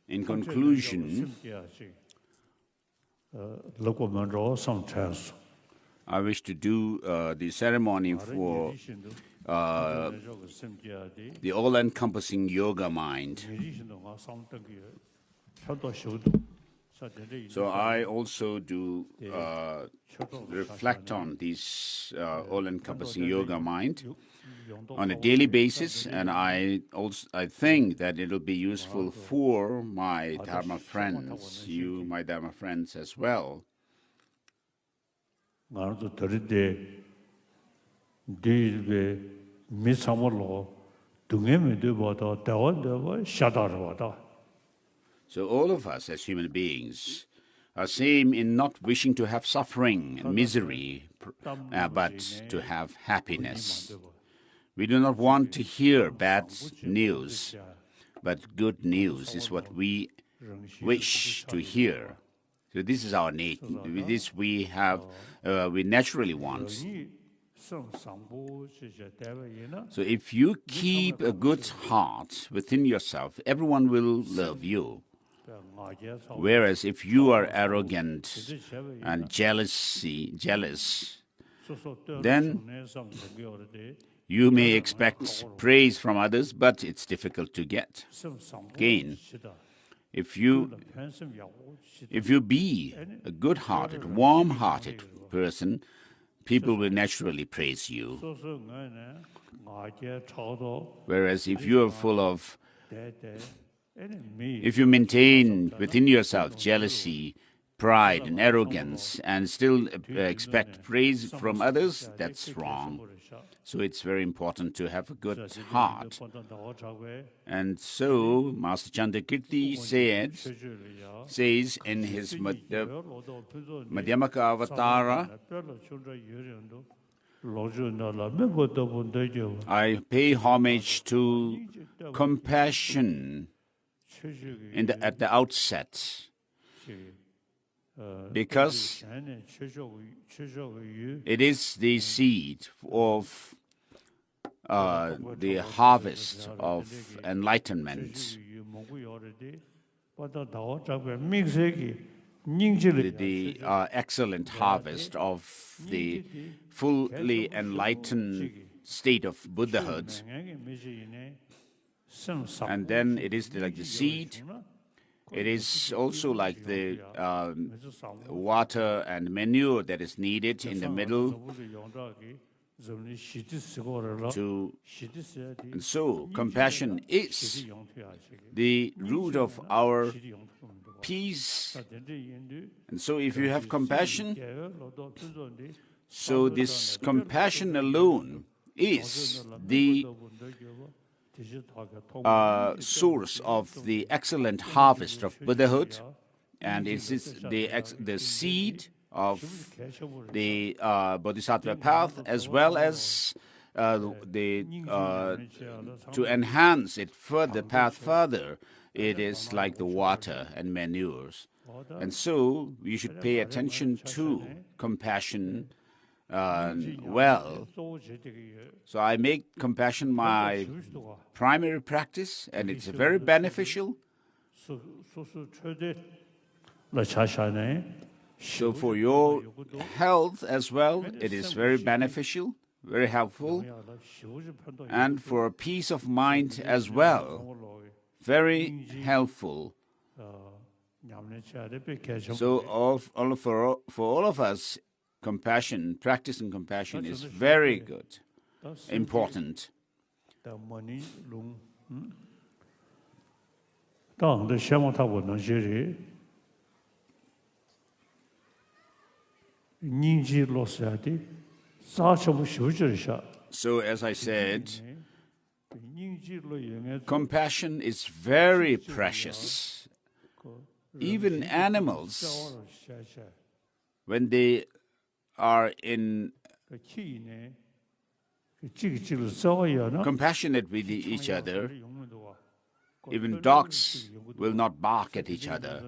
In conclusion, I wish to do the ceremony for the all-encompassing yoga mind. So I also do reflect on this all-encompassing yoga mind on a daily basis, and I think that it'll be useful for my Dharma friends, you, my Dharma friends as well. So all of us as human beings are same in not wishing to have suffering and misery, but to have happiness. We do not want to hear bad news, but good news is what we wish to hear. So this is our nature. This we naturally want. So if you keep a good heart within yourself, everyone will love you. Whereas if you are arrogant and jealous, then you may expect praise from others, but it's difficult to gain. If you be a good-hearted, warm-hearted person, people will naturally praise you. Whereas if you are full of, if you maintain within yourself jealousy, pride, and arrogance, and still expect praise from others, that's wrong. So it's very important to have a good heart. And so Master Chandrakirti says in his Madhyamaka Avatara, I pay homage to compassion at the outset, because it is the seed of the harvest of enlightenment. The excellent harvest of the fully enlightened state of Buddhahood. And then it is like the seed. It is also like the water and manure that is needed in the middle. And so compassion is the root of our peace. And so if you have compassion, so this compassion alone is the source of the excellent harvest of Buddhahood, and it is the seed of the Bodhisattva path, as well as to enhance it further, the path further. It is like the water and manures. And so we should pay attention to compassion well. So I make compassion my primary practice, and it's very beneficial. So for your health as well, it is very beneficial, very helpful. And for peace of mind as well, very helpful. So for all of us, compassion, practicing compassion is very good, important. So as I said, compassion is very precious. Even animals, when they are in compassionate with each other, even dogs will not bark at each other.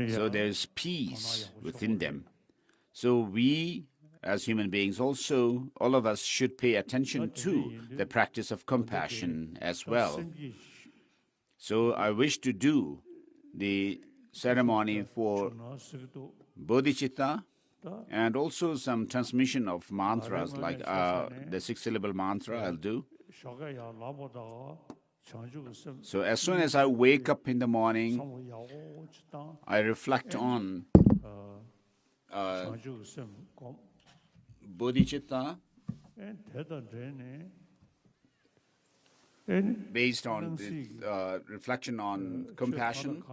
So there is peace within them. So we, as human beings also, all of us should pay attention to the practice of compassion as well. So I wish to do the ceremony for bodhicitta and also some transmission of mantras like the 6-syllable mantra I'll do. So as soon as I wake up in the morning, I reflect on bodhicitta based on the reflection on compassion,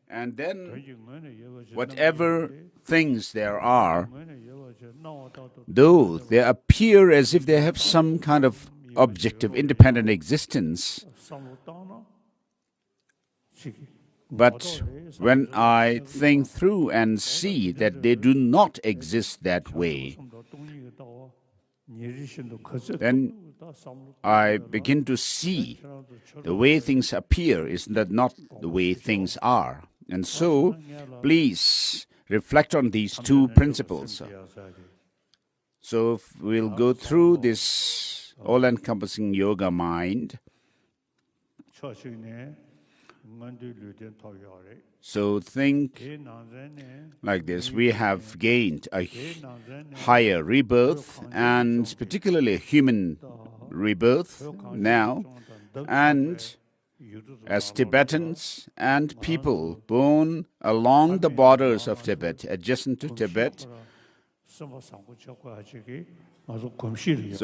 and then whatever things there are, though they appear as if they have some kind of objective, independent existence, but when I think through and see that they do not exist that way, then I begin to see the way things appear is not the way things are. And so, please reflect on these two principles. So we'll go through this all-encompassing yoga mind. So think like this. We have gained a higher rebirth, and particularly human rebirth now. And as Tibetans and people born along the borders of Tibet, adjacent to Tibet, so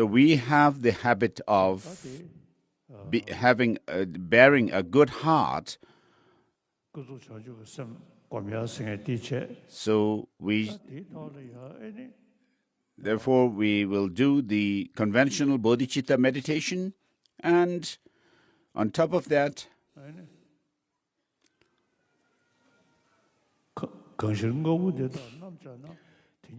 we have the habit of bearing a good heart. So therefore we will do the conventional bodhicitta meditation, and on top of that,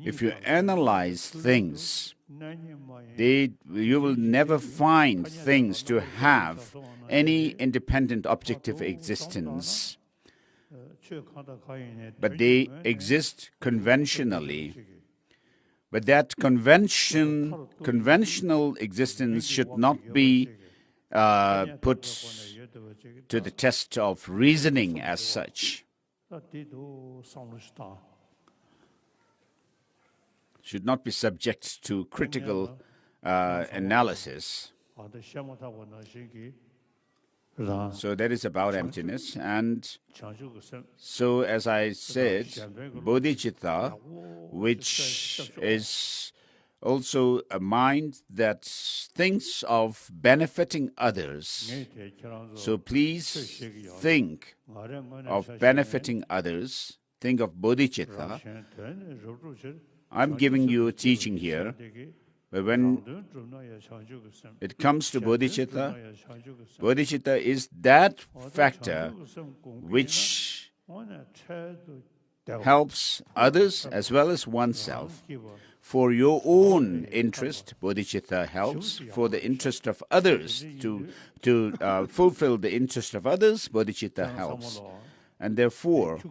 if you analyze things, you will never find things to have any independent objective existence, but they exist conventionally. But that conventional existence should not be put to the test of reasoning as such. Should not be subject to critical analysis. So that is about emptiness. And so, as I said, bodhicitta, which is also a mind that thinks of benefiting others. So please think of benefiting others. Think of bodhicitta. I'm giving you a teaching here, but when it comes to bodhicitta, bodhicitta is that factor which helps others as well as oneself. For your own interest, bodhicitta helps. For the interest of others, to fulfill the interest of others, bodhicitta helps. And therefore,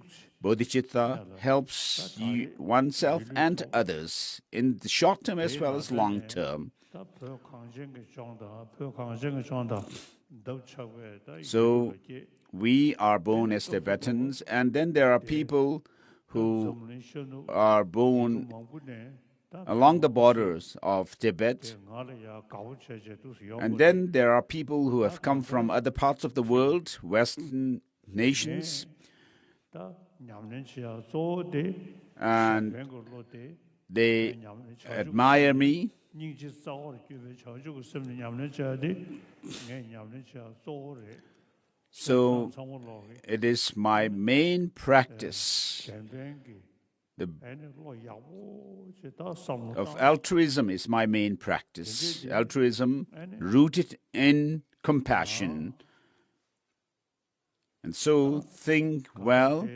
bodhicitta helps oneself and others in the short term as well as long term. So we are born as Tibetans, and then there are people who are born along the borders of Tibet, and then there are people who have come from other parts of the world, Western nations, and they admire me. So it is my main practice. Of altruism is my main practice. Altruism rooted in compassion. And so think well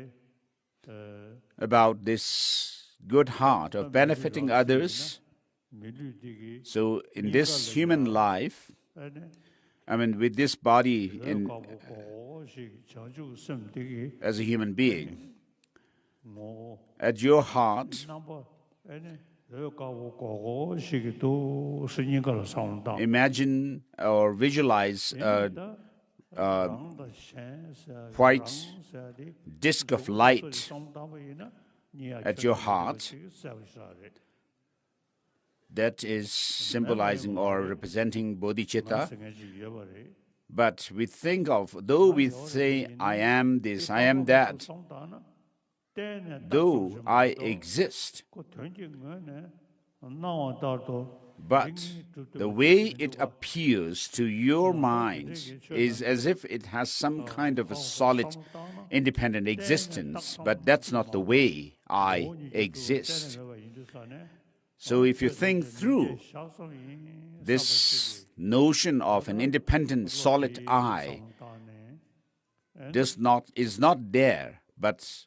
about this good heart of benefiting others. So in this human life, with this body as a human being, at your heart, Imagine or visualize a white disk of light at your heart that is symbolizing or representing bodhicitta. But we think of, though we say, I am this, I am that, though I exist, but the way it appears to your mind is as if it has some kind of a solid, independent existence, but that's not the way I exist. So if you think through this notion of an independent, solid I, is not there, but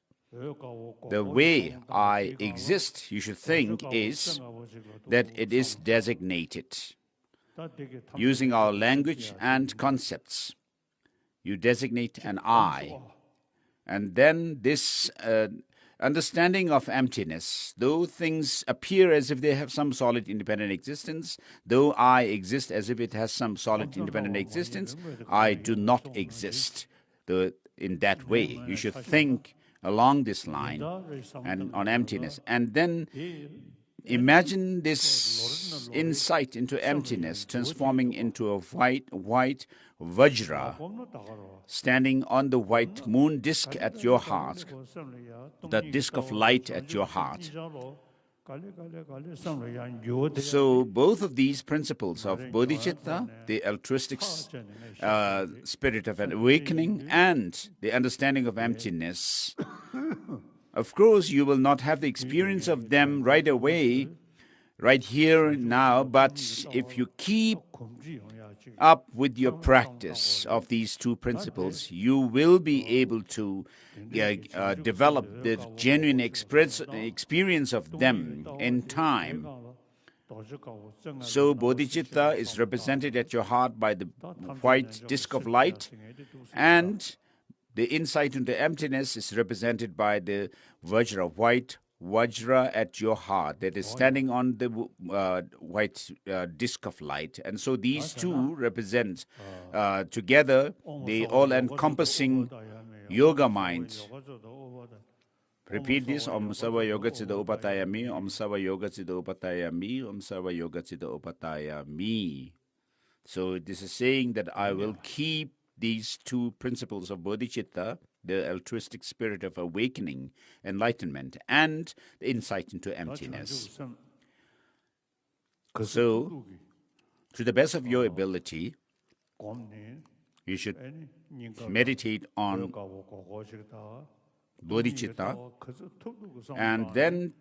the way I exist, you should think, is that it is designated. Using our language and concepts, you designate an I. And then this understanding of emptiness, though things appear as if they have some solid independent existence, though I exist as if it has some solid independent existence, I do not exist in that way. You should think along this line and on emptiness. And then imagine this insight into emptiness transforming into a white vajra standing on the white moon disk at your heart, the disk of light at your heart. So both of these principles of bodhicitta, the altruistic spirit of an awakening, and the understanding of emptiness, of course, you will not have the experience of them right away, right here and now, but if you keep up with your practice of these two principles, you will be able to develop the genuine experience of them in time. So bodhicitta is represented at your heart by the white disk of light, and the insight into emptiness is represented by the vajra, white vajra at your heart that is standing on the white disk of light. And so these two represent together the all-encompassing yoga mind. Repeat this: Om Sarva Yoga Siddha Upatayami, Om Sarva Yoga Siddha Upatayami, Om Sarva Yoga Siddha Upatayami. So this is saying that I will keep these two principles of bodhicitta, the altruistic spirit of awakening, enlightenment, and the insight into emptiness. So, to the best of your ability, you should meditate on bodhicitta, and then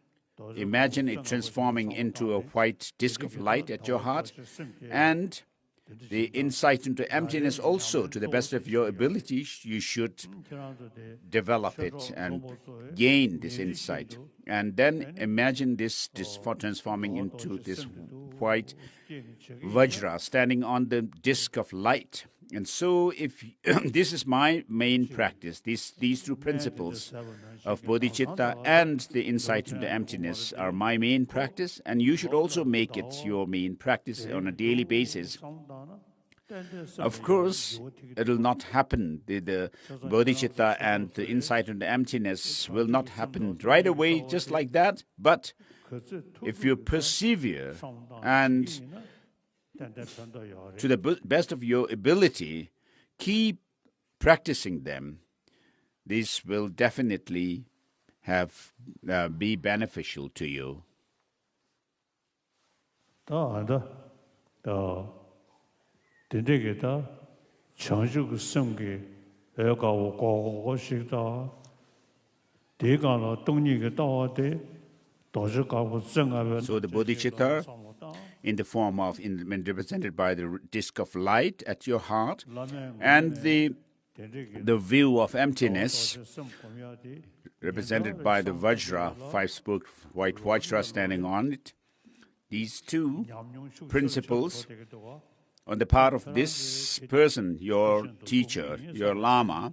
imagine it transforming into a white disk of light at your heart, and the insight into emptiness also, to the best of your ability, you should develop it and gain this insight. And then imagine this transforming into this white vajra standing on the disk of light. And so if this is my main practice, these two principles of bodhicitta and the insight into emptiness are my main practice, and you should also make it your main practice on a daily basis. Of course, it will not happen. The bodhicitta and the insight into emptiness will not happen right away, just like that. But if you persevere and to the best of your ability, keep practicing them, this will definitely be beneficial to you. So the bodhicitta, in the form of, when represented by the disk of light at your heart, and the view of emptiness, represented by the vajra, five-spoked white vajra standing on it. These two principles, on the part of this person, your teacher, your lama,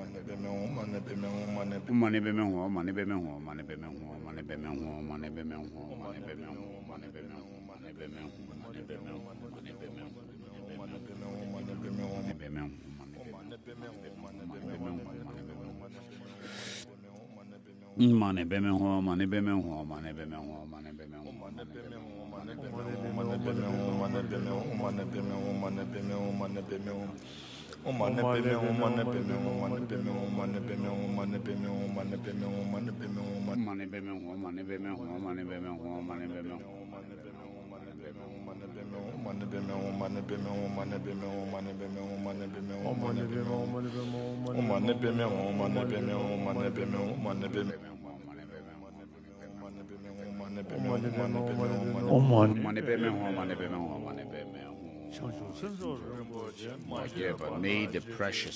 May the precious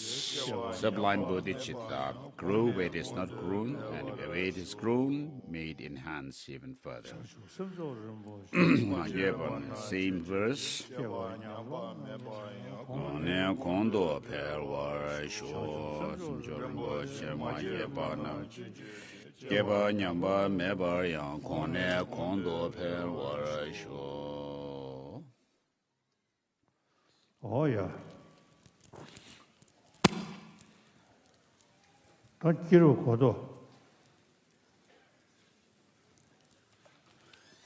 sublime bodhicitta grow where it is not grown, and where it is grown, may it enhance even further. Same verse. Oh yeah.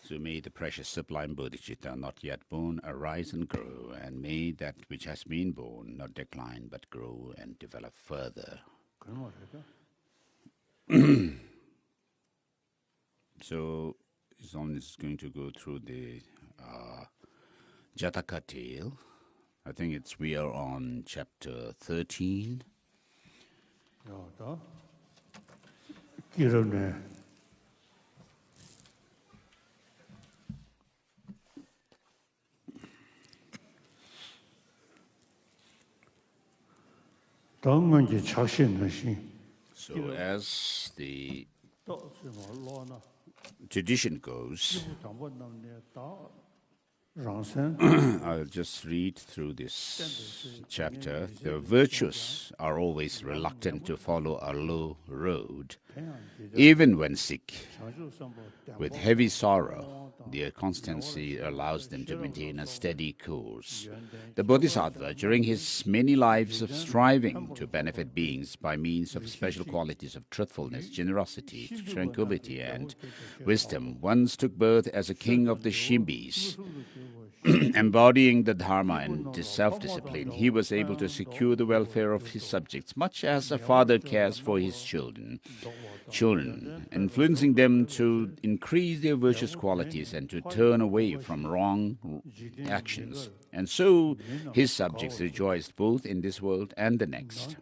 So may the precious sublime bodhicitta not yet born arise and grow, and may that which has been born not decline but grow and develop further. So Zon is going to go through the Jataka tale. I think we are on chapter 13. So as the tradition goes, I'll just read through this chapter. The virtuous are always reluctant to follow a low road, even when sick. With heavy sorrow, their constancy allows them to maintain a steady course. The Bodhisattva, during his many lives of striving to benefit beings by means of special qualities of truthfulness, generosity, tranquility, and wisdom, once took birth as a king of the Shimbis. Embodying the Dharma and self-discipline, he was able to secure the welfare of his subjects, much as a father cares for his children, influencing them to increase their virtuous qualities and to turn away from wrong actions. And so his subjects rejoiced both in this world and the next.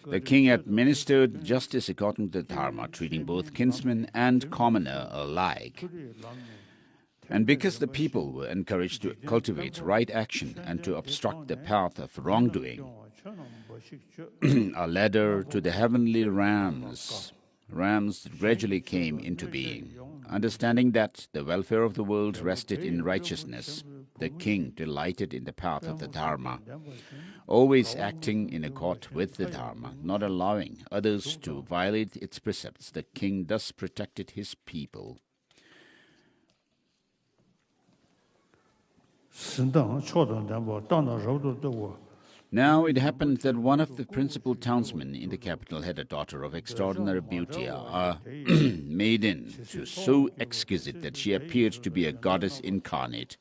The king administered justice according to the Dharma, treating both kinsman and commoner alike. And because the people were encouraged to cultivate right action and to obstruct the path of wrongdoing, a ladder to the heavenly realms gradually came into being. Understanding that the welfare of the world rested in righteousness, the king delighted in the path of the Dharma, always acting in accord with the Dharma, not allowing others to violate its precepts. The king thus protected his people. Now it happened that one of the principal townsmen in the capital had a daughter of extraordinary beauty, a maiden so exquisite that she appeared to be a goddess incarnate.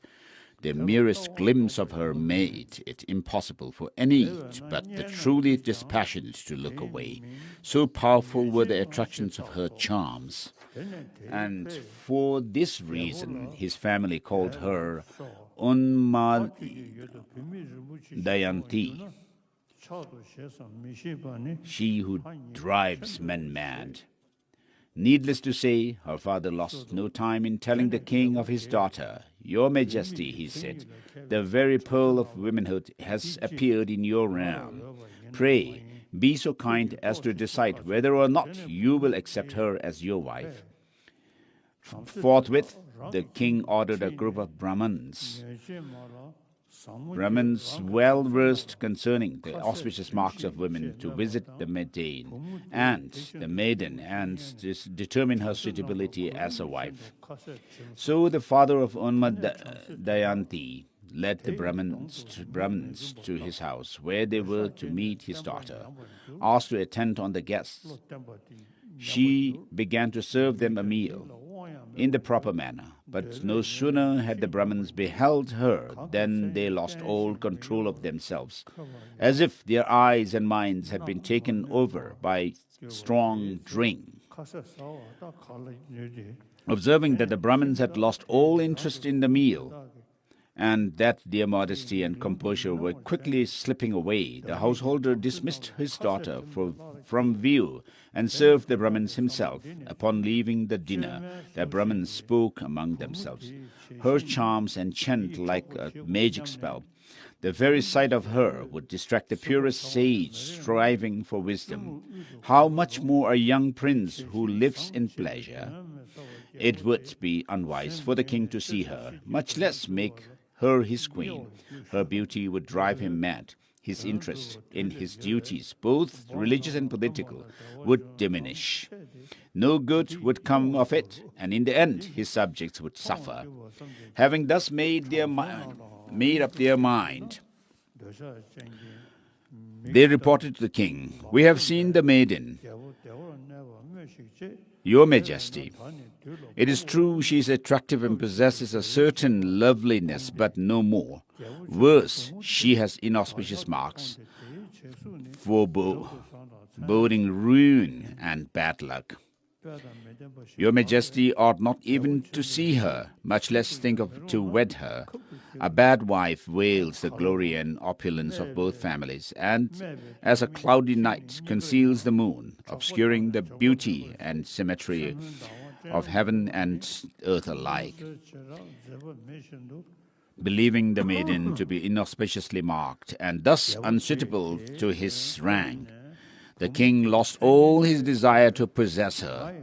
The merest glimpse of her made it impossible for any but the truly dispassionate to look away. So powerful were the attractions of her charms. And for this reason, his family called her Unmadayanti, she who drives men mad. Needless to say, her father lost no time in telling the king of his daughter. "Your Majesty," he said, "the very pearl of womanhood has appeared in your realm. Pray, be so kind as to decide whether or not you will accept her as your wife." Forthwith, the king ordered a group of Brahmins well versed concerning the auspicious marks of women, to visit the maiden and determine her suitability as a wife. So the father of Unmadayanti led the Brahmins to his house, where they were to meet his daughter. Asked to attend on the guests, she began to serve them a meal in the proper manner. But no sooner had the Brahmins beheld her than they lost all control of themselves, as if their eyes and minds had been taken over by strong drink. Observing that the Brahmins had lost all interest in the meal, and that their modesty and composure were quickly slipping away, the householder dismissed his daughter from view and served the Brahmins himself. Upon leaving the dinner, the Brahmins spoke among themselves. Her charms enchant like a magic spell. The very sight of her would distract the purest sage striving for wisdom. How much more a young prince who lives in pleasure? It would be unwise for the king to see her, much less make her his queen. Her beauty would drive him mad. His interest in his duties, both religious and political, would diminish. No good would come of it, and in the end his subjects would suffer. Having thus made up their mind, they reported to the king, "We have seen the maiden, Your Majesty. It is true she is attractive and possesses a certain loveliness, but no more. Worse, she has inauspicious marks, foreboding ruin and bad luck. Your Majesty ought not even to see her, much less think of to wed her. A bad wife veils the glory and opulence of both families, and as a cloudy night conceals the moon, obscuring the beauty and symmetry of heaven and earth alike." Believing the maiden to be inauspiciously marked and thus unsuitable to his rank, the king lost all his desire to possess her.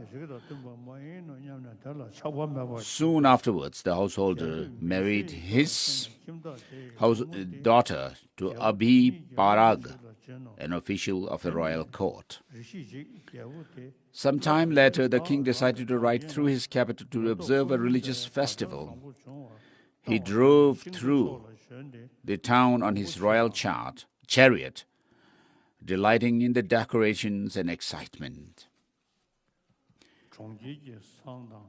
Soon afterwards, the householder married his daughter to Abhi Parag, an official of the royal court. Some time later, the king decided to ride through his capital to observe a religious festival. He drove through the town on his royal chariot, delighting in the decorations and excitement.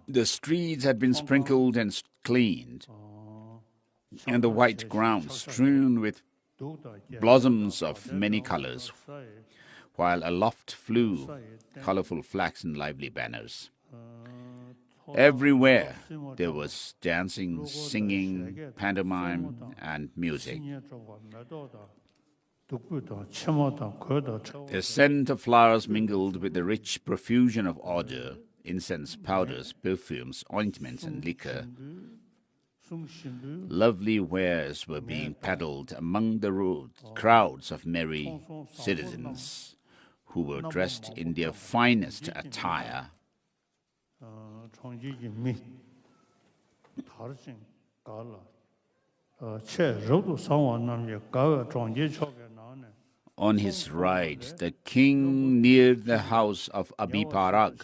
The streets had been sprinkled and cleaned, and the white ground strewn with blossoms of many colors, while aloft flew colorful flags and lively banners. Everywhere there was dancing, singing, pantomime, and music. The scent of flowers mingled with the rich profusion of odor, incense, powders, perfumes, ointments, and liquor. Lovely wares were being peddled among the crowds of merry citizens who were dressed in their finest attire. On his ride, the king neared the house of Abhi Parag.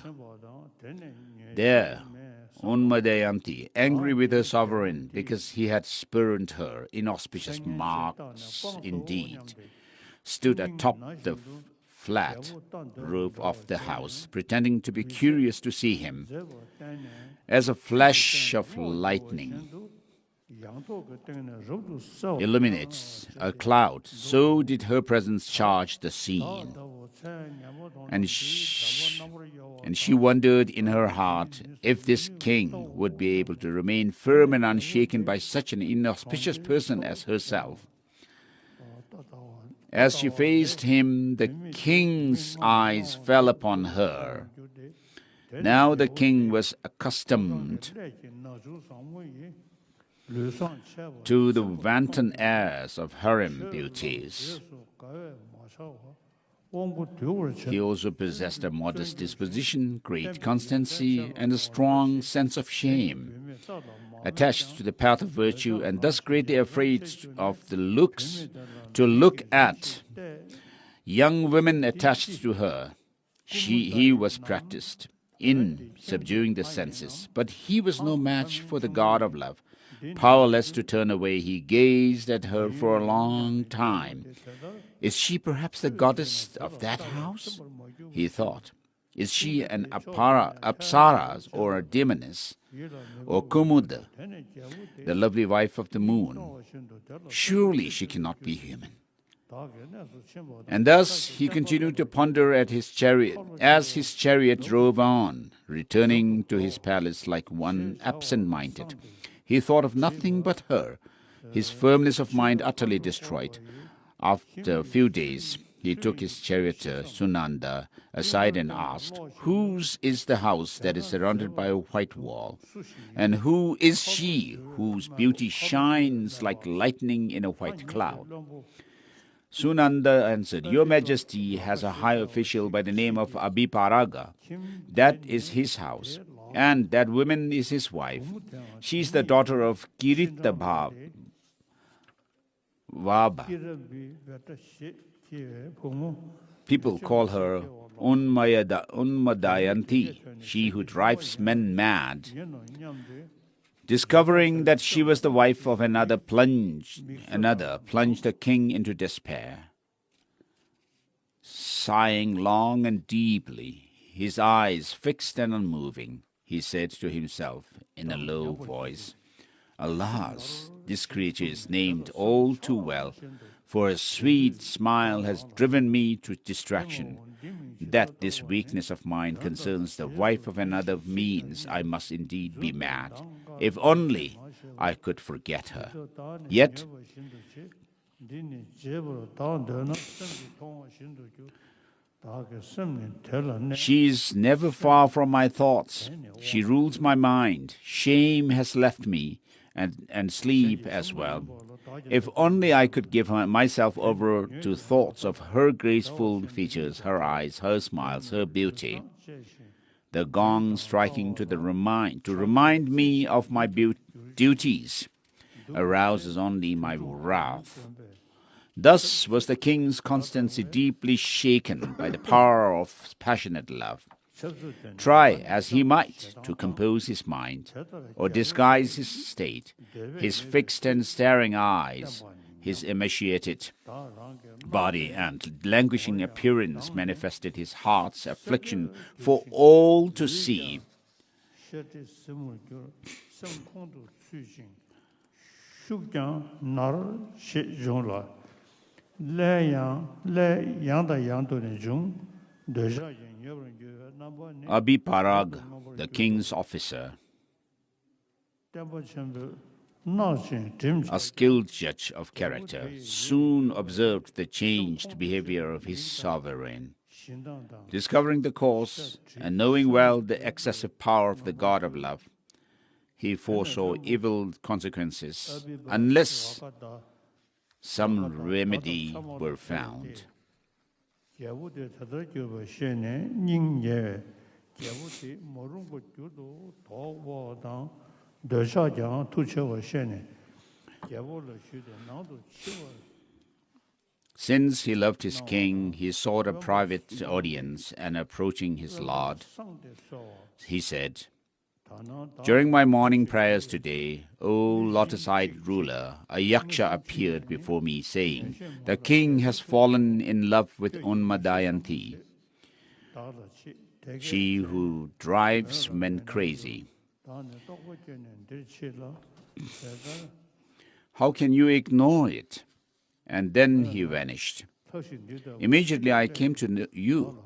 There, Unmadayanti, angry with her sovereign because he had spurned her inauspicious marks indeed, stood atop the flat roof of the house, pretending to be curious to see him. As a flash of lightning illuminates a cloud, so did her presence charge the scene. And she wondered in her heart if this king would be able to remain firm and unshaken by such an inauspicious person as herself. As she faced him, the king's eyes fell upon her. Now the king was accustomed to the wanton airs of harem beauties. He also possessed a modest disposition, great constancy, and a strong sense of shame, attached to the path of virtue, and thus greatly afraid of the looks to look at young women attached to her. He was practiced in subduing the senses, but he was no match for the god of love. Powerless to turn away, he gazed at her for a long time. Is she perhaps the goddess of that house? He thought. Is she an Apsara or a demoness? Or Kumuda, the lovely wife of the moon? Surely she cannot be human. And thus he continued to ponder at his chariot, as his chariot drove on, returning to his palace like one absent-minded. He thought of nothing but her, his firmness of mind utterly destroyed. After a few days, he took his charioteer, Sunanda, aside and asked, "Whose is the house that is surrounded by a white wall? And who is she whose beauty shines like lightning in a white cloud?" Sunanda answered, "Your Majesty has a high official by the name of Abhiparaga. That is his house, and that woman is his wife. She is the daughter of Kirittabha Vaba. People call her Unmadayanti, she who drives men mad." Discovering that she was the wife of another plunged the king into despair. Sighing long and deeply, his eyes fixed and unmoving, he said to himself in a low voice, "Alas, this creature is named all too well, for a sweet smile has driven me to distraction. That this weakness of mine concerns the wife of another means I must indeed be mad. If only I could forget her. Yet she is never far from my thoughts. She rules my mind. Shame has left me, and sleep as well. If only I could give myself over to thoughts of her graceful features, her eyes, her smiles, her beauty. The gong striking to remind me of my duties arouses only my wrath." Thus was the king's constancy deeply shaken by the power of passionate love. Try as he might to compose his mind or disguise his state, his fixed and staring eyes, his emaciated body and languishing appearance manifested his heart's affliction for all to see. Abhiparag, the king's officer, a skilled judge of character, soon observed the changed behavior of his sovereign. Discovering the cause and knowing well the excessive power of the god of love, he foresaw evil consequences unless some remedy were found. Since he loved his king, he sought a private audience, and approaching his lord, he said, "During my morning prayers today, O lotus-eyed ruler, a yaksha appeared before me saying, 'The king has fallen in love with Unmadayanti, she who drives men crazy. How can you ignore it?' And then he vanished. Immediately I came to you.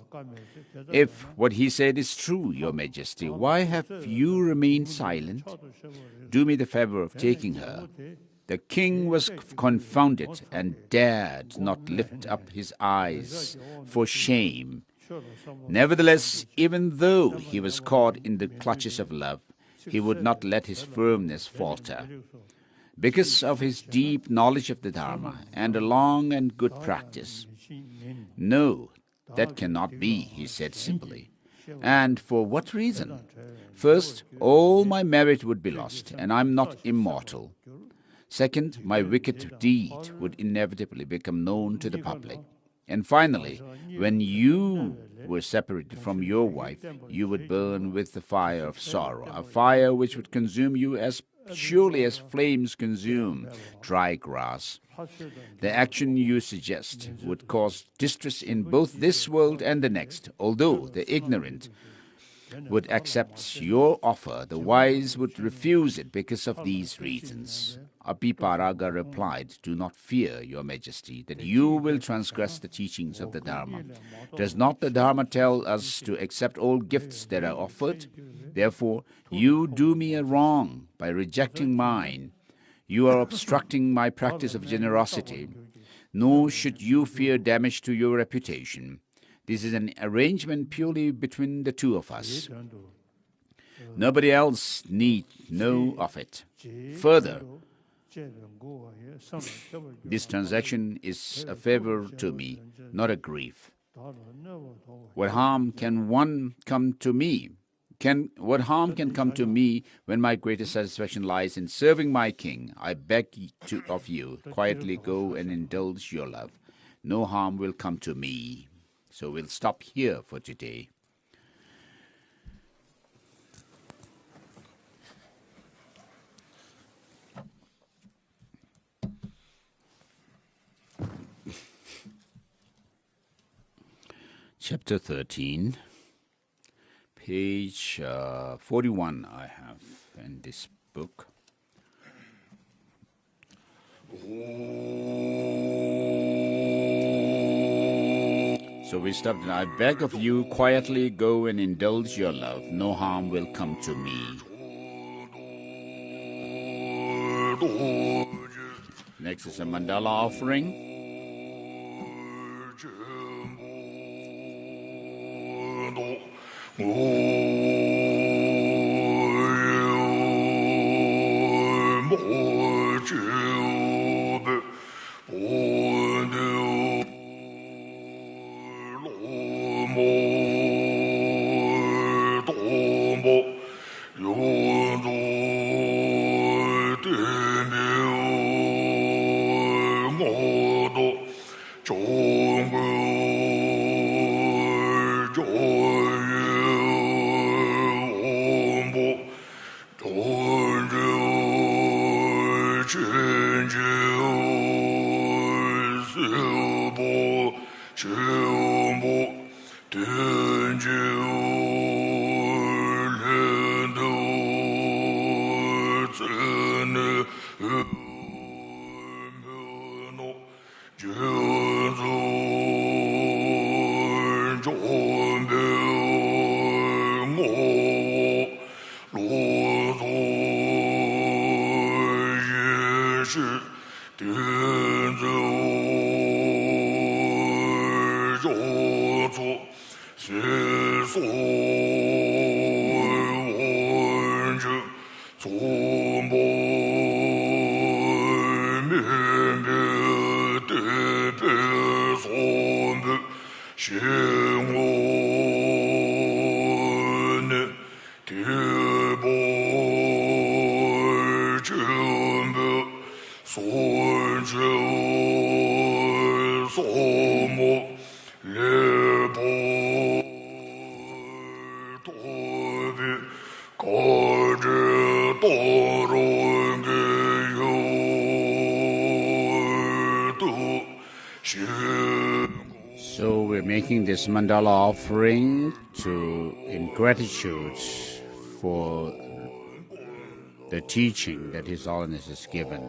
If what he said is true, Your Majesty, why have you remained silent? Do me the favor of taking her." The king was confounded and dared not lift up his eyes for shame. Nevertheless, even though he was caught in the clutches of love, he would not let his firmness falter. Because of his deep knowledge of the Dharma and a long and good practice. "No, that cannot be," he said simply. "And for what reason? First, all my merit would be lost, and I am not immortal. Second, my wicked deed would inevitably become known to the public. And finally, when you were separated from your wife, you would burn with the fire of sorrow, a fire which would consume you as surely as flames consume dry grass. The action you suggest would cause distress in both this world and the next. Although the ignorant would accept your offer, the wise would refuse it because of these reasons." Abhiparaga replied, "Do not fear, Your Majesty, that you will transgress the teachings of the Dharma. Does not the Dharma tell us to accept all gifts that are offered? Therefore, you do me a wrong by rejecting mine. You are obstructing my practice of generosity, nor should you fear damage to your reputation. This is an arrangement purely between the two of us. Nobody else need know of it. Further, this transaction is a favor to me, not a grief. What harm can come to me when my greatest satisfaction lies in serving my king? I beg of you, quietly go and indulge your love. No harm will come to me. So we'll stop here for today. Chapter 13, page 41 I have in this book. So we stopped, and I beg of you, quietly go and indulge your love. No harm will come to me. Next is a mandala offering. So we're making this mandala offering in gratitude for the teaching that His Holiness has given.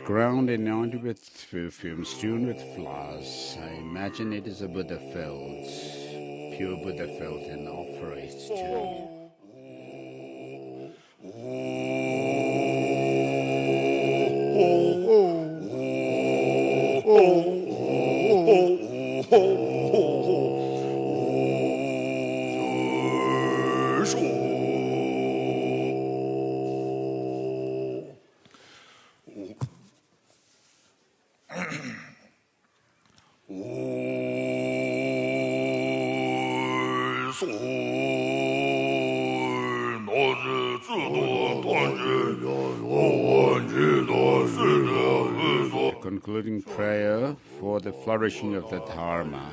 Ground anointed with perfume, strewn with flowers. I imagine it is a Buddha felt, pure Buddha felt, and offer it to. Concluding prayer for the flourishing of the Dharma.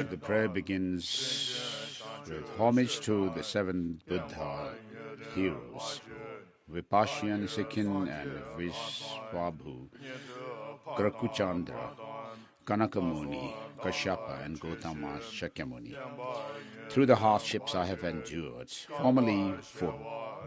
The prayer begins with homage to the seven Buddha, heroes, Vipasyan Sikhin and Vishwabhu, Krakuchandra, Kanakamuni, Kashyapa, and Gautama Shakyamuni. Through the hardships I have endured, formerly for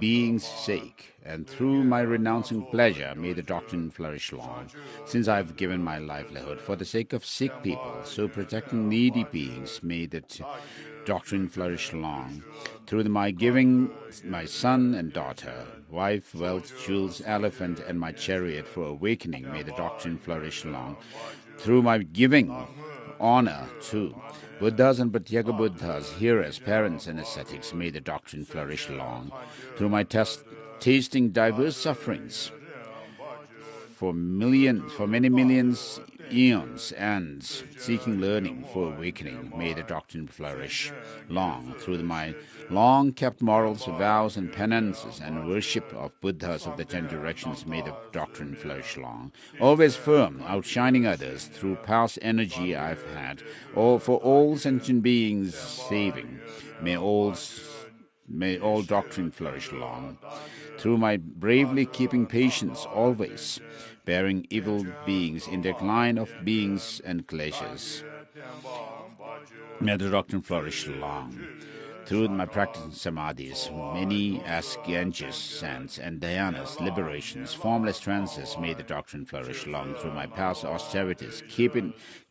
being's sake, and through my renouncing pleasure, may the doctrine flourish long. Since I have given my livelihood for the sake of sick people, so protecting needy beings, may that doctrine flourish long. Through my giving my son and daughter, wife, wealth, jewels, elephant, and my chariot for awakening, may the doctrine flourish long. Through my giving honor to Buddhas and Pratyeka Buddhas, hearers, parents, and ascetics, may the doctrine flourish long. Through my tasting diverse sufferings for many millions eons, and seeking learning for awakening, may the doctrine flourish long. Through my long-kept morals, vows, and penances, and worship of Buddhas of the 10 directions, may the doctrine flourish long. Always firm, outshining others, through past energy I've had, for all sentient beings saving, may all doctrine flourish long. Through my bravely keeping patience always, bearing evil beings in decline of beings and kleshas, may the doctrine flourish long. Through my practicing samadhis, many as Ganges sands and dhyanas, liberations, formless trances, may the doctrine flourish long. Through my past austerities,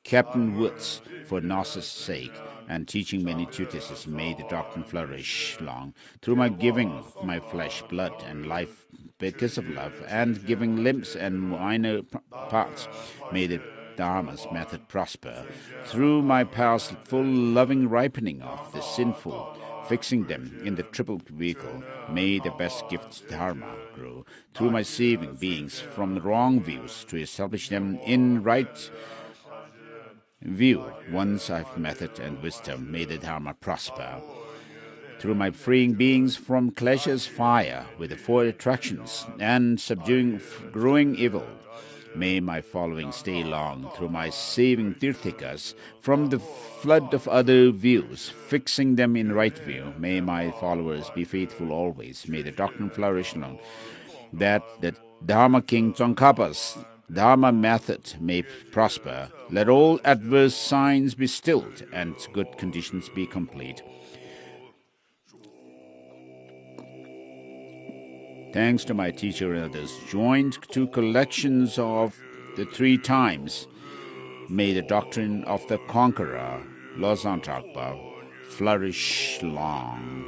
kept in woods for Gnosis' sake, and teaching many treatises, may the doctrine flourish long. Through my giving my flesh, blood, and life because of love, and giving limbs and minor parts, may the Dharma's method prosper. Through my past full loving ripening of the sinful, fixing them in the triple vehicle, may the best gift Dharma grow. Through my saving beings from the wrong views, to establish them in right view, once I've method and wisdom, may the Dharma prosper. Through my freeing beings from klesha's fire with the 4 attractions, and subduing growing evil, may my following stay long. Through my saving tirthikas from the flood of other views, fixing them in right view, may my followers be faithful always. May the doctrine flourish long. That the Dharma King Tsongkhapa's Dharma method may prosper. Let all adverse signs be stilled, and good conditions be complete. Thanks to my teacher and others, joined to collections of the 3 times, may the doctrine of the conqueror, Losang Tragpa, flourish long.